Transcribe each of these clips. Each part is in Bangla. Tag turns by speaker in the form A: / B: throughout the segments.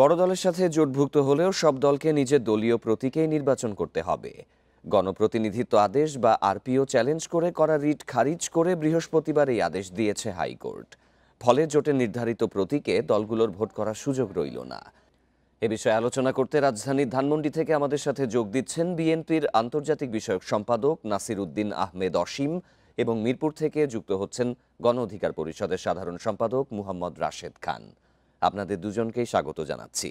A: বড় দলের সাথে জোটভুক্ত হলেও সব দলকে নিজের দলীয় প্রতীকেই নির্বাচন করতে হবে। গণপ্রতিনিধিত্ব আদেশ বা আরপিও চ্যালেঞ্জ করে করা রিট খারিজ করে বৃহস্পতিবার এই আদেশ দিয়েছে হাইকোর্ট। ফলে জোটের নির্ধারিত প্রতীকে দলগুলোর ভোট করার সুযোগ রইল না। এ বিষয়ে আলোচনা করতে রাজধানীর ধানমন্ডি থেকে আমাদের সাথে যোগ দিচ্ছেন বিএনপির আন্তর্জাতিক বিষয়ক সম্পাদক নাসির উদ্দিন আহমেদ অসীম এবং মিরপুর থেকে যুক্ত হচ্ছেন গণ অধিকার পরিষদের সাধারণ সম্পাদক মুহাম্মদ রাশেদ খান। আপনাদের দুজনকেই স্বাগত জানাচ্ছি।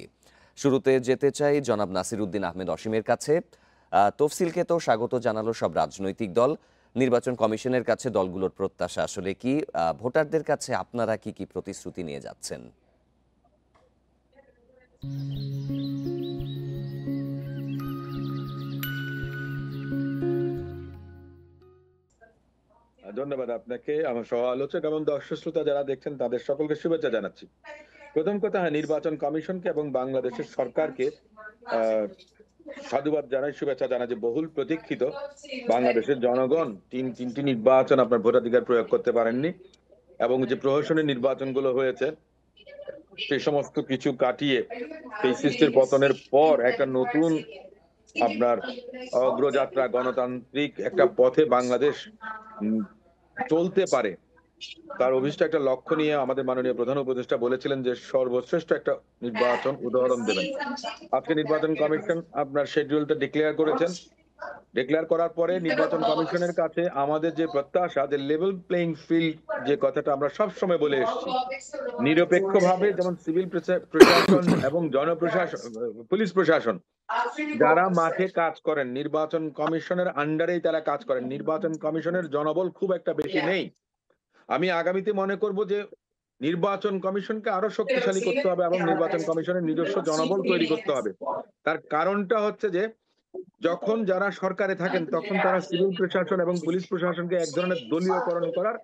A: শুরুতে যেতে চাই জনাব নাসির উদ্দিন আহমেদ অসীমের কাছে। তফসিলকে তো স্বাগত জানালো সব রাজনৈতিক দল। নির্বাচন কমিশনের কাছে দলগুলোর প্রত্যাশা আসলে কি? ভোটারদের কাছে আপনারা কি কি প্রতিশ্রুতি নিয়ে যাচ্ছেন?
B: ধন্যবাদ আপনাকে, আমার সহ আলোচক এবং দর্শক শ্রোতা যারা দেখছেন তাদের সকলকে শুভেচ্ছা জানাচ্ছি। প্রথম কথা, নির্বাচন কমিশনকে এবং বাংলাদেশের সরকারকে সাধুবাদ জানাই, শুভেচ্ছা জানাই যে বহুল প্রতীক্ষিত বাংলাদেশের জনগণ তিনটি নির্বাচন আপনার ভোটাধিকার প্রয়োগ করতে পারেননি এবং যে প্রহসনের নির্বাচনগুলো হয়েছে সেই সমস্ত কিছু কাটিয়ে ফ্যাসিস্টের পতনের পর একটা নতুন আপনার অগ্রযাত্রা, গণতান্ত্রিক একটা পথে বাংলাদেশ চলতে পারে তার অভিষ্ট একটা লক্ষ্য নিয়ে আমাদের মাননীয় প্রধান উপদেষ্টা বলেছিলেন যে সর্বশ্রেষ্ঠ একটা নির্বাচন উদাহরণ দেবেন। আজকে নির্বাচন কমিশন আপনার শিডিউলটা ডিক্লেয়ার করেছেন। ডিক্লেয়ার করার পরে নির্বাচন কমিশনের কাছে আমাদের যে প্রত্যাশা, যে লেভেল প্লেইং ফিল্ড, যে কথাটা আমরা সব সময় বলে এসেছি, নিরপেক্ষভাবে যেমন সিভিল প্রশাসন এবং জনপ্রশাসন, পুলিশ প্রশাসন যারা মাঠে কাজ করেন নির্বাচন কমিশনের আন্ডারেই তারা কাজ করেন। নির্বাচন কমিশনের জনবল খুব একটা বেশি নেই। আমি আগামীতে মনে করব যে নির্বাচন কমিশনকে আরো শক্তিশালী করতে হবে এবং নির্বাচন কমিশনের নিজস্ব জনবল তৈরি করতে হবে। তার কারণটা হচ্ছে যে যখন যারা সরকারে থাকেন তখন তারা সিভিল প্রশাসন এবং পুলিশ প্রশাসনকে এক ধরনের দলীয়করণ করার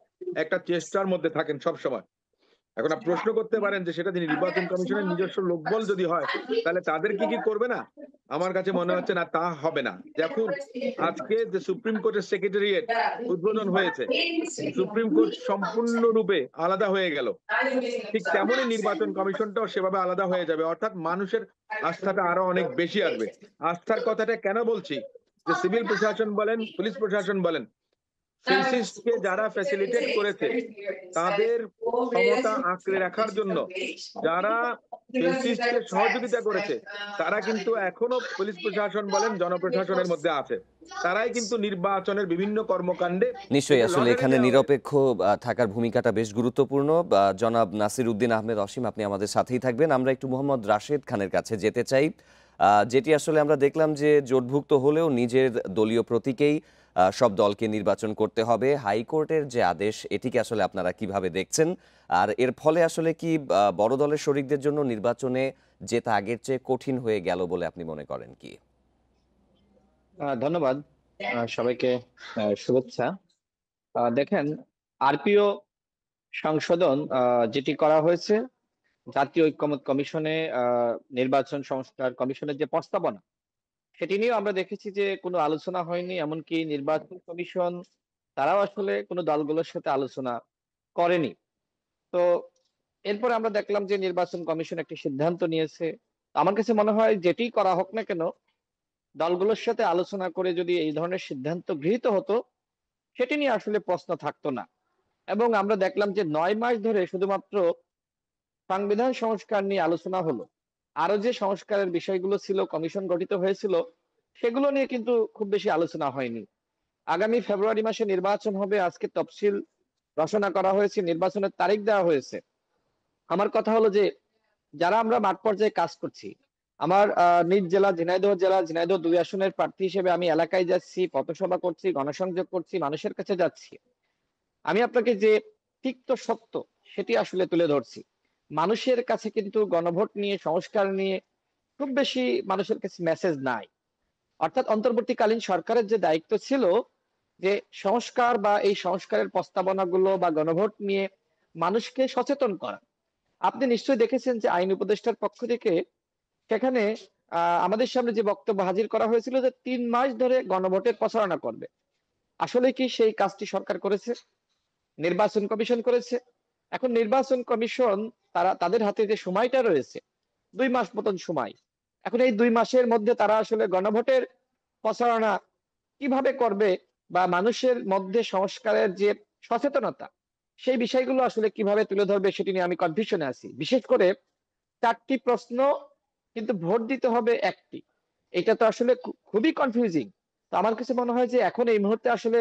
B: একটা চেষ্টার মধ্যে থাকেন সব সময়। এখন আপনি প্রশ্ন করতে পারেন যে সেটা যদি নির্বাচন কমিশনের নিজস্ব লোকবল যদি হয় তাহলে তাদের কি করবে না? আমার কাছে মনে হচ্ছে না তা হবে না। দেখুন, আজকে যে সুপ্রিম কোর্টের সেক্রেটারিয়েট উদ্বোধন হয়েছে, সুপ্রিম কোর্ট সম্পূর্ণরূপে আলাদা হয়ে গেল। ঠিক তেমনই নির্বাচন কমিশনটাও সেভাবে আলাদা হয়ে যাবে, অর্থাৎ মানুষের আস্থাটা আরো অনেক বেশি আসবে। আস্থার কথাটা কেন বলছি, যে সিভিল প্রশাসন বলেন, পুলিশ প্রশাসন বলেন, ফেসিস্টকে যারা ফ্যাসিলিটেট করেছে তাদের ক্ষমতা আঁকড়ে রাখার জন্য যারা ফেসিস্টকে সহযোগিতা করেছে তারা কিন্তু এখনো পুলিশ প্রশাসন বলেন জনপ্রশাসনের মধ্যে আছে। তারাই কিন্তু নির্বাচনের বিভিন্ন কর্মকাণ্ডে
A: নিশ্চয়ই আসলে
B: লটারি
A: এখানে
B: দেওয়া হয়েছে।
A: নিরপেক্ষ থাকার ভূমিকাটা বেশ গুরুত্বপূর্ণ। জনাব নাসির উদ্দিন আহমেদ অসীম, আপনি আমাদের সাথেই থাকবেন। আমরা একটু মোহাম্মদ রাশেদ খানের কাছে যেতে চাই। যেটি আসলে আমরা দেখলাম যে জোটভুক্ত হলেও নিজের দলীয় প্রতীকেই সব দলকে নির্বাচন করতে হবে। হাইকোর্টের যে আদেশ, এটিকে আসলে আপনারা কিভাবে দেখছেন? আর এর ফলে আসলে কি বড় দলের শরিকদের জন্য নির্বাচনে জেতা আগের চেয়ে কঠিন হয়ে গেল বলে আপনি মনে করেন কি?
C: ধন্যবাদ সবাইকে। শুভেচ্ছা। দেখেন, আরপিও সংশোধন যেটি করা হয়েছে জাতীয় ঐক্যমত্য কমিশনে, নির্বাচন সংস্কার কমিশনের যে প্রস্তাবনা, সেটি নিয়েও আমরা দেখেছি যে কোনো আলোচনা হয়নি। এমনকি নির্বাচন কমিশন তারাও আসলে কোনো দলগুলোর সাথে আলোচনা করেনি। তো এরপরে আমরা দেখলাম যে নির্বাচন কমিশন একটি সিদ্ধান্ত নিয়েছে। আমার কাছে মনে হয় যেটি করা হোক না কেন, দলগুলোর সাথে আলোচনা করে যদি এই ধরনের সিদ্ধান্ত গৃহীত হতো, সেটি নিয়ে আসলে প্রশ্ন থাকতো না। এবং আমরা দেখলাম যে 9 মাস ধরে শুধুমাত্র সংবিধান সংস্কার নিয়ে আলোচনা হলো। আরো যে সংস্কারের বিষয়গুলো ছিল, কমিশন গঠিত হয়েছিল, সেগুলো নিয়ে কিন্তু খুব বেশি আলোচনা হয়নি। আগামী ফেব্রুয়ারি মাসে নির্বাচন হবে, আজকে তফসিল রচনা করা হয়েছে, নির্বাচনের তারিখ দেওয়া হয়েছে। আমার কথা হলো যে যারা আমরা মাঠ পর্যায়ে কাজ করছি, আমার নিজ জেলা ঝিনাইদহ জেলা, ঝিনাইদহ 2 আসনের প্রার্থী হিসেবে আমি এলাকায় যাচ্ছি, পথসভা করছি, গণসংযোগ করছি, মানুষের কাছে যাচ্ছি। আমি আপনাকে যে তিক্ত সত্য সেটি আসলে তুলে ধরছি। মানুষের কাছে কিন্তু গণভোট নিয়ে, সংস্কার নিয়ে খুব বেশি মানুষের কাছে মেসেজ নাই। অর্থাৎ অন্তর্বর্তীকালীন সরকারের যে দায়িত্ব ছিল যে সংস্কার বা এই সংস্কারের প্রস্তাবনাগুলো বা গণভোট নিয়ে মানুষকে সচেতন করা। আপনি নিশ্চয়ই দেখেছেন যে আইন উপদেষ্টার পক্ষ থেকে সেখানে আমাদের সামনে যে বক্তব্য হাজির করা হয়েছিল যে 3 মাস ধরে গণভোটের প্রচারণা করবে। আসলে কি সেই কাজটি সরকার করেছে? নির্বাচন কমিশন করেছে? এখন নির্বাচন কমিশন তাদের হাতে যে সময়টা রয়েছে, 2 মাস মতন সময়। এখন এই 2 মাসের মধ্যে তারা আসলে গণভোটের প্রচারণা কিভাবে করবে বা মানুষের মধ্যে সংস্কারের যে সচেতনতা, সেই বিষয়গুলো আসলে কিভাবে তুলে ধরবে সেটি নিয়ে আমি কনফিউশনে আছি। বিশেষ করে 4টি প্রশ্ন কিন্তু ভোট দিতে হবে 1টি। এটা তো আসলে খুবই কনফিউজিং। তো আমার কাছে মনে হয় যে এখন এই মুহূর্তে আসলে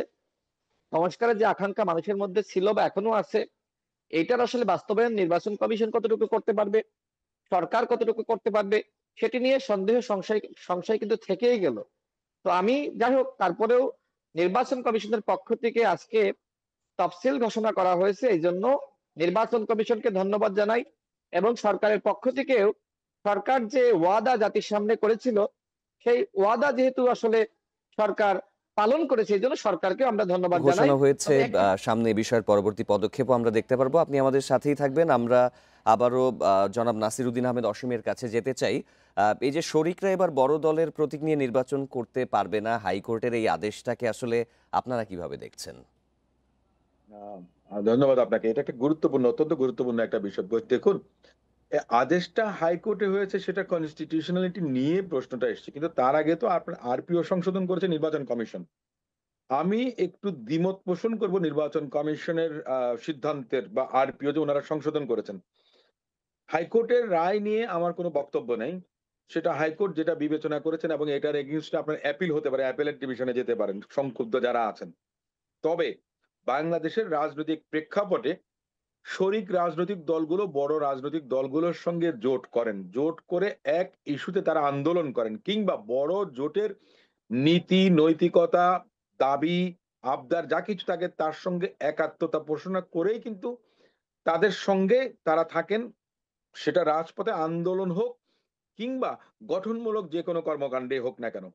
C: সংস্কারের যে আকাঙ্ক্ষা মানুষের মধ্যে ছিল বা এখনো আছে, এইটার আসলে বাস্তবায়ন নির্বাচন কমিশন কতটুকু করতে পারবে, সরকার কতটুকু করতে পারবে, সেটি নিয়ে সন্দেহ সংশয় সংশয় কিন্তু থেকেই গেল। তো আমি যাই হোক তারপরেও নির্বাচন কমিশনের পক্ষ থেকে আজকে তফসিল ঘোষণা করা হয়েছে। এইজন্য নির্বাচন কমিশনকে ধন্যবাদ জানাই এবং সরকারের পক্ষ থেকেও সরকার যে ওয়াদা জাতির সামনে করেছিল, সেই ওয়াদা যেহেতু আসলে সরকার পালন করেছে, এইজন্য সরকারকে আমরা ধন্যবাদ জানাই।
A: ঘোষণা হয়েছে,
C: তবে একটি
A: সামনে এই বিষয়ের পরবর্তী পদক্ষেপও আমরা দেখতে পারবো। আপনি আমাদের সাথেই থাকবেন। আমরা আবারও জনাব নাসিরউদ্দিন আহমেদ অসীমের কাছে যেতে চাই। এই যে শরিকরা এবার বড় দলের প্রতীক নিয়ে নির্বাচন করতে পারবে না, হাইকোর্টের এই আদেশটাকে আসলে আপনারা কিভাবে দেখছেন?
B: ধন্যবাদ আপনাকে। এটা একটা গুরুত্বপূর্ণ, অত্যন্ত গুরুত্বপূর্ণ একটা বিষয়। দেখুন, আদেশটা হাইকোর্টে হয়েছে, সেটা কনস্টিটিউশনালিটি নিয়ে প্রশ্নটা এসেছে, কিন্তু তার আগে তো আপনার আরপিও সংশোধন করেছে নির্বাচন কমিশন। আমি একটু দ্বিমত পোষণ করব নির্বাচন কমিশনের সিদ্ধান্তের বা আরপিও যে ওনারা সংশোধন করেছেন। হাইকোর্টের রায় নিয়ে আমার কোনো বক্তব্য নেই। সেটা হাইকোর্ট যেটা বিবেচনা করেছেন, এবং এটার এগেইনস্টে আপনার অ্যাপিল হতে পারে, অ্যাপেলেট ডিভিশনে যেতে পারেন সংক্ষুব্ধ যারা আছেন। তবে বাংলাদেশের রাজনৈতিক প্রেক্ষাপটে শরিক রাজনৈতিক দলগুলো বড় রাজনৈতিক দলগুলোর সঙ্গে জোট করেন, জোট করে এক ইস্যুতে তারা আন্দোলন করেন, কিংবা বড় জোটের নীতি নৈতিকতা দাবি আবদার যা কিছু থাকে তার সঙ্গে একাত্মতা পোষণ করেই কিন্তু তাদের সঙ্গে তারা থাকেন। সেটা রাজপথে আন্দোলন হোক কিংবা গঠনমূলক যে কোনো কর্মকাণ্ডে হোক না কেন।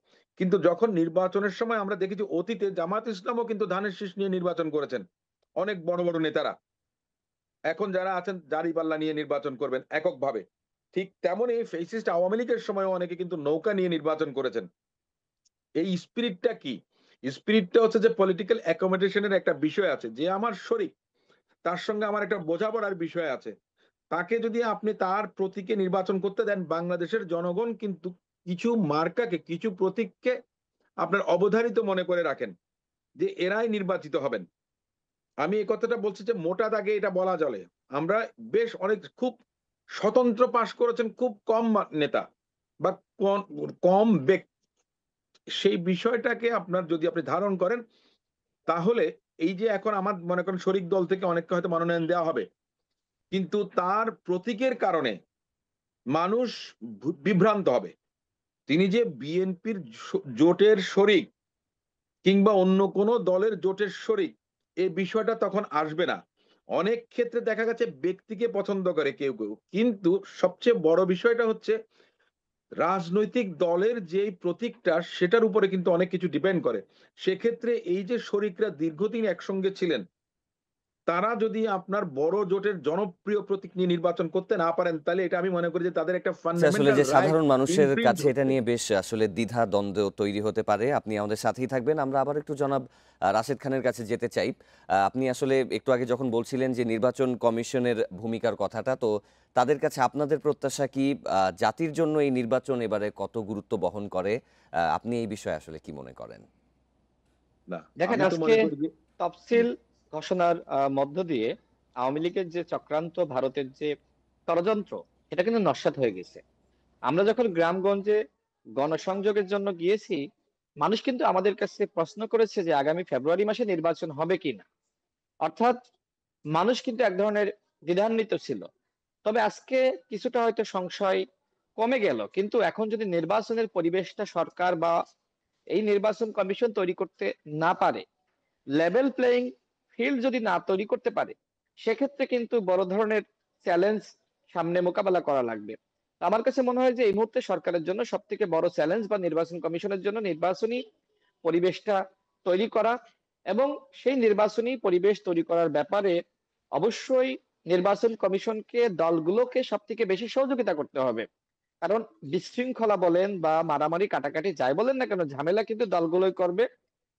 B: কিন্তু যখন নির্বাচনের সময় আমরা দেখেছি, অতীতে জামাত ইসলামও কিন্তু ধানের শীষ নিয়ে নির্বাচন করেছেন অনেক বড় বড় নেতারা। এখন যারা আছেন দাঁড়িপাল্লা নিয়ে নির্বাচন করবেন এককভাবে। ঠিক তেমনই ফেসিস্ট আওয়ামী লীগের সময়ও অনেকে কিন্তু নৌকা নিয়ে নির্বাচন করেছেন। এই স্পিরিটটা কি? স্পিরিটটা হচ্ছে যে পলিটিক্যাল অ্যাকোমোডেশনের একটা বিষয় আছে, যে আমার শরিক, তার সঙ্গে আমার একটা বোঝাপড়ার বিষয় আছে। তাকে যদি আপনি তার প্রতীকে নির্বাচন করতে দেন, বাংলাদেশের জনগণ কিন্তু কিছু মার্কাকে, কিছু প্রতীককে আপনার অবধারিত মনে করে রাখেন যে এরাই নির্বাচিত হবেন। আমি এই কথাটা বলছি যে মোটা দাগে এটা বলা চলে। আমরা বেশ অনেক খুব স্বতন্ত্র পাশ করেছেন খুব কম নেতা বা কম ব্যক্তি। সেই বিষয়টাকে আপনার যদি আপনি ধারণ করেন, তাহলে এই যে এখন আমার মনে করেন শরিক দল থেকে অনেককে হয়তো মনোনয়ন দেওয়া হবে, কিন্তু তার প্রতীকের কারণে মানুষ বিভ্রান্ত হবে। তিনি যে বিএনপির জোটের শরিক কিংবা অন্য কোনো দলের জোটের শরিক, এই বিষয়টা তখন আসবে না। অনেক ক্ষেত্রে দেখা গেছে ব্যক্তিকে পছন্দ করে কেউ কেউ, কিন্তু সবচেয়ে বড় বিষয়টা হচ্ছে রাজনৈতিক দলের যেই প্রতীকটা, সেটার উপরে কিন্তু অনেক কিছু ডিপেন্ড করে। সেক্ষেত্রে এই যে শরিকরা দীর্ঘদিন একসঙ্গে ছিলেন, তারা যদি আপনার বড় জোটের জনপ্রিয় প্রতীক নিয়ে নির্বাচন করতে না পারেন, তাহলে এটা আমি মনে করি যে তাদের একটা
A: আসলে
B: ফান্ডামেন্টাল
A: যে
B: রাইট
A: সাধারণ মানুষের
B: ইনফ্রিঞ্জ
A: কাছে এটা
B: হচ্ছে।
A: নিয়ে বেশ আসলে দ্বিধা দ্বন্দ্ব তৈরি হতে পারে। আপনি আমাদের সাথেই থাকবেন। আমরা আবার একটু জনাব রাশেদ খানের কাছে যেতে চাই। আপনি আসলে একটু আগে যখন বলছিলেন যে নির্বাচন কমিশনের ভূমিকার কথাটা, তো তাদের কাছে আপনাদের প্রত্যাশা কি? জাতির জন্য এই নির্বাচন এবারে কত গুরুত্ব বহন করে? আপনি এই বিষয়ে আসলে কি মনে করেন?
B: না,
C: দেখেন
B: আমি তো
C: আজকে
B: মনে করি যে হুম,
C: তফসিল ঘোষণার মধ্য দিয়ে আওয়ামী লীগের যে চক্রান্ত, ভারতের যে ষড়যন্ত্র, এটা কিন্তু নস্যাৎ হয়ে গেছে। আমরা যখন গ্রামগঞ্জে গণসংযোগের জন্য গিয়েছি, মানুষ কিন্তু আমাদের কাছে প্রশ্ন করেছে যে আগামী ফেব্রুয়ারি মাসে নির্বাচন হবে কিনা। অর্থাৎ মানুষ কিন্তু এক ধরনের দ্বিধান্বিত ছিল। তবে আজকে কিছুটা হয়তো সংশয় কমে গেল, কিন্তু এখন যদি নির্বাচনের পরিবেশটা সরকার বা এই নির্বাচন কমিশন তৈরি করতে না পারে, লেভেল প্লেইং ফিল্ড যদি না তৈরি করতে পারে, সেক্ষেত্রে কিন্তু বড় ধরনের চ্যালেঞ্জ সামনে মোকাবেলা করা লাগবে। আমার কাছে মনে হয় যে এই মুহূর্তে সরকারের জন্য সব থেকে বড় চ্যালেঞ্জ বা নির্বাচন কমিশনের জন্য নির্বাচনী পরিবেশটা তৈরি করা, এবং সেই নির্বাচনী পরিবেশ তৈরি করার ব্যাপারে অবশ্যই নির্বাচন কমিশনকে দলগুলোকে সব থেকে বেশি সহযোগিতা করতে হবে। কারণ বিশৃঙ্খলা বলেন বা মারামারি কাটাকাটি যাই বলেন না কেন, ঝামেলা কিন্তু দলগুলোই করবে,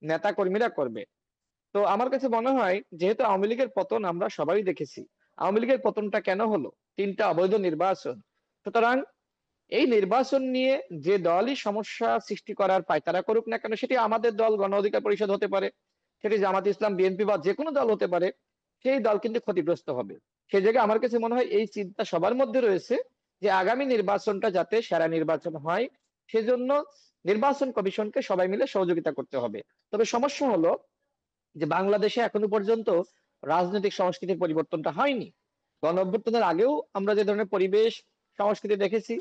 C: নেতা কর্মীরা করবে। তো আমার কাছে মনে হয় যেহেতু আওয়ামী লীগের পতন আমরা সবাই দেখেছি, আওয়ামী লীগের পতনটা কেন হলো? 3টা অবৈধ নির্বাচন। সুতরাং এই নির্বাচন নিয়ে যে দলই সমস্যা সৃষ্টি করার পায়তারা করুক না কেন, সেটি আমাদের দল গণ অধিকার পরিষদ হতে পারে, সেটি জামাত ইসলাম, বিএনপি বা যে কোনো দল হতে পারে, সেই দল কিন্তু ক্ষতিগ্রস্ত হবে। সেই জায়গায় আমার কাছে মনে হয় এই চিন্তা সবার মধ্যে রয়েছে যে আগামী নির্বাচনটা যাতে সেরা নির্বাচন হয়, সেজন্য নির্বাচন কমিশনকে সবাই মিলে সহযোগিতা করতে হবে। তবে সমস্যা হলো যে বাংলাদেশে এখনো পর্যন্ত রাজনৈতিক সংস্কৃতির পরিবর্তনটা হয়নি। গণ অভ্যুত্থানের আগেও আমরা যে ধরনের পরিবেশ সংস্কৃতি দেখেছি,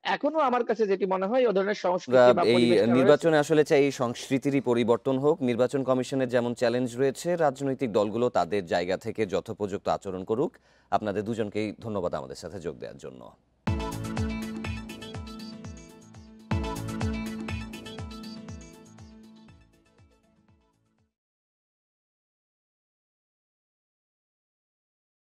C: এখনো আমার কাছে যেটি মনে হয় ও ধরনের
A: আমরা
C: সংস্কৃতি বা
A: এই
C: পরিবেশটা রয়েছে।
A: নির্বাচনে আসলে চাই এই সংস্কৃতিরই পরিবর্তন হোক। নির্বাচন কমিশনের যেমন চ্যালেঞ্জ রয়েছে, রাজনৈতিক দলগুলো তাদের জায়গা থেকে যথোপযুক্ত আচরণ করুক। আপনাদের দুজনকেই ধন্যবাদ আমাদের সাথে যোগ দেওয়ার জন্য।